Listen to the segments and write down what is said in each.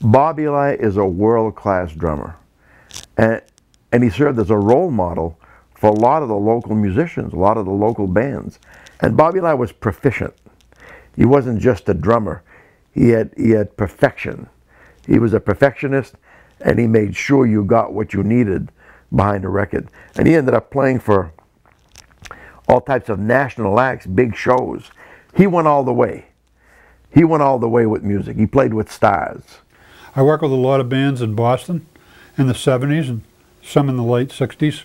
Bob Ely is a world-class drummer, and he served as a role model for a lot of the local musicians, a lot of the local bands. And Bob Ely was proficient. He wasn't just a drummer. He had perfection. He was a perfectionist, and he made sure you got what you needed behind a record. And he ended up playing for all types of national acts, big shows. He went all the way. He went all the way with music. He played with stars. I worked with a lot of bands in Boston in the 70s and some in the late 60s.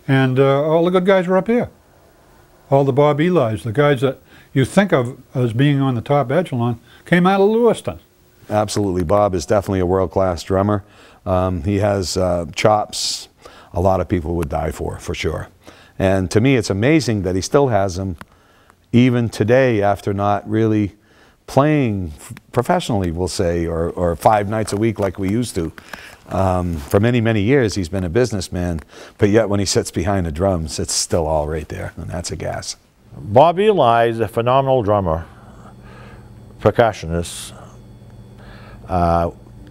And all the good guys were up here. All the Bob Elys, the guys that you think of as being on the top echelon, came out of Lewiston. Absolutely. Bob is definitely a world-class drummer. He has chops a lot of people would die for sure. And to me, it's amazing that he still has them even today after not really playing professionally, we'll say, or 5 nights a week like we used to. For many, many years, he's been a businessman, but yet when he sits behind the drums, it's still all right there, and that's a gas. Bob Ely is a phenomenal drummer, percussionist.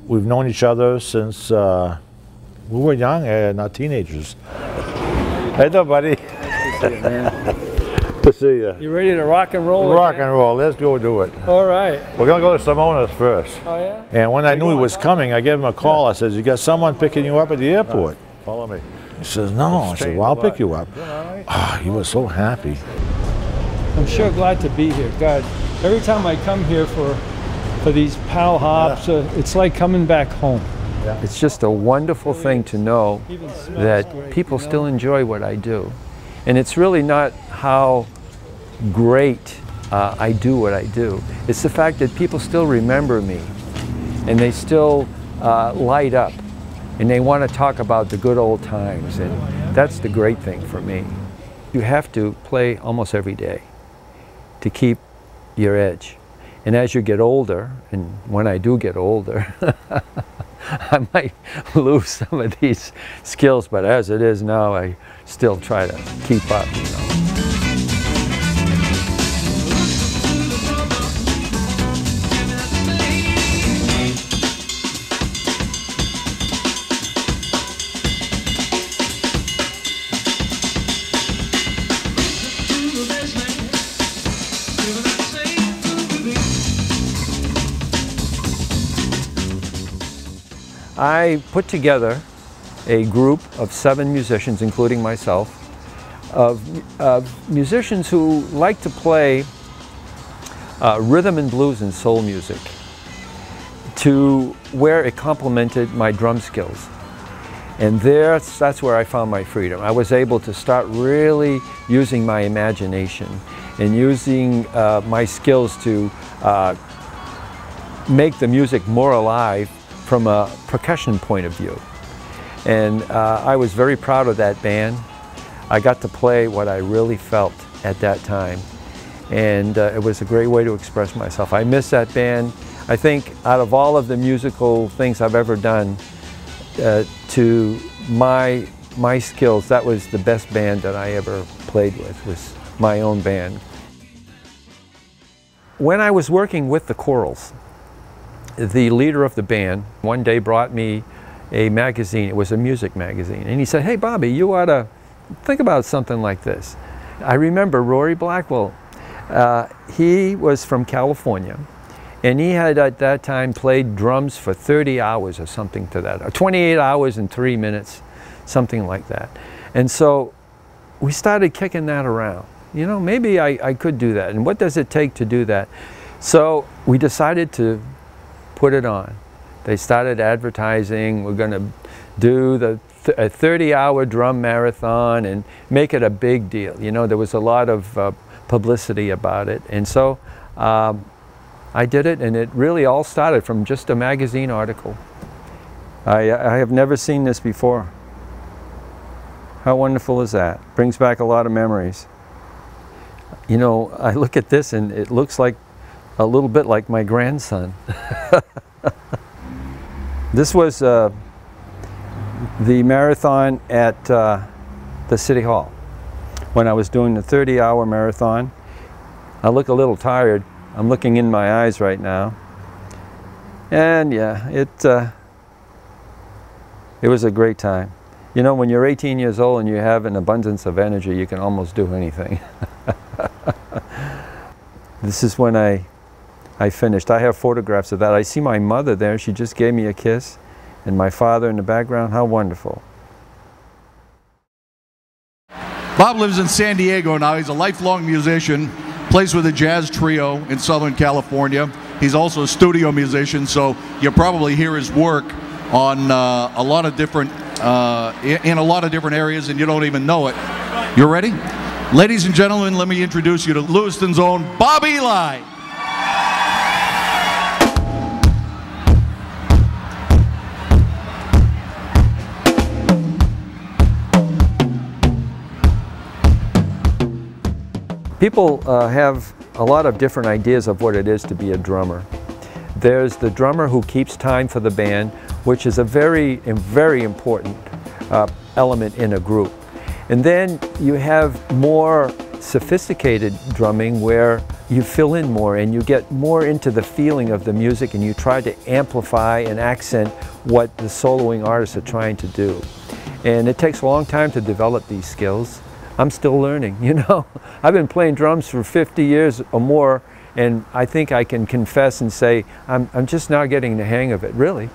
We've known each other since we were young, not teenagers. Hey there, buddy. Nice to see you, man. To see you. You ready to rock and roll? Rock and roll. Let's go do it. All right. We're going to go to Simona's first. Oh, yeah? And when I knew he was coming, I gave him a call. I said, you got someone picking you up at the airport? Follow me. He says, no. I said, well, I'll pick you up. Ah, he was so happy. I'm sure glad to be here. God, every time I come here for these PAL hops, it's like coming back home. It's just a wonderful thing to know that people still enjoy what I do. And it's really not how great I do what I do. It's the fact that people still remember me and they still light up and they want to talk about the good old times, and that's the great thing for me. You have to play almost every day to keep your edge. And as you get older, and when I do get older, I might lose some of these skills, but as it is now, I still try to keep up, you know. I put together a group of 7 musicians, including myself, of musicians who like to play rhythm and blues and soul music to where it complemented my drum skills. And that's where I found my freedom. I was able to start really using my imagination and using my skills to make the music more alive from a percussion point of view. And I was very proud of that band. I got to play what I really felt at that time. And it was a great way to express myself. I miss that band. I think out of all of the musical things I've ever done, to my skills, that was the best band that I ever played with, was my own band. When I was working with the Corals, the leader of the band one day brought me a magazine. It was a music magazine. And he said, hey, Bobby, you ought to think about something like this. I remember Rory Blackwell. He was from California. And he had at that time played drums for 30 hours or something to that, or 28 hours and 3 minutes, something like that. And so we started kicking that around. You know, maybe I could do that. And what does it take to do that? So we decided to put it on. They started advertising, we're going to do a 30-hour drum marathon and make it a big deal. You know, there was a lot of publicity about it. And so I did it, and it really all started from just a magazine article. I have never seen this before. How wonderful is that? Brings back a lot of memories. You know, I look at this and it looks like a little bit like my grandson. This was the marathon at the City Hall. When I was doing the 30-hour marathon, I look a little tired. I'm looking in my eyes right now. And yeah, it was a great time. You know, when you're 18 years old and you have an abundance of energy, you can almost do anything. This is when I finished. I have photographs of that. I see my mother there. She just gave me a kiss. And my father in the background. How wonderful. Bob lives in San Diego now. He's a lifelong musician, plays with a jazz trio in Southern California. He's also a studio musician, so you probably hear his work on a lot of different, in a lot of different areas, and you don't even know it. You ready? Ladies and gentlemen, let me introduce you to Lewiston's own Bob Ely. People have a lot of different ideas of what it is to be a drummer. There's the drummer who keeps time for the band, which is a very important element in a group. And then you have more sophisticated drumming where you fill in more and you get more into the feeling of the music and you try to amplify and accent what the soloing artists are trying to do. And it takes a long time to develop these skills. I'm still learning, you know. I've been playing drums for 50 years or more, and I think I can confess and say I'm just now getting the hang of it, really.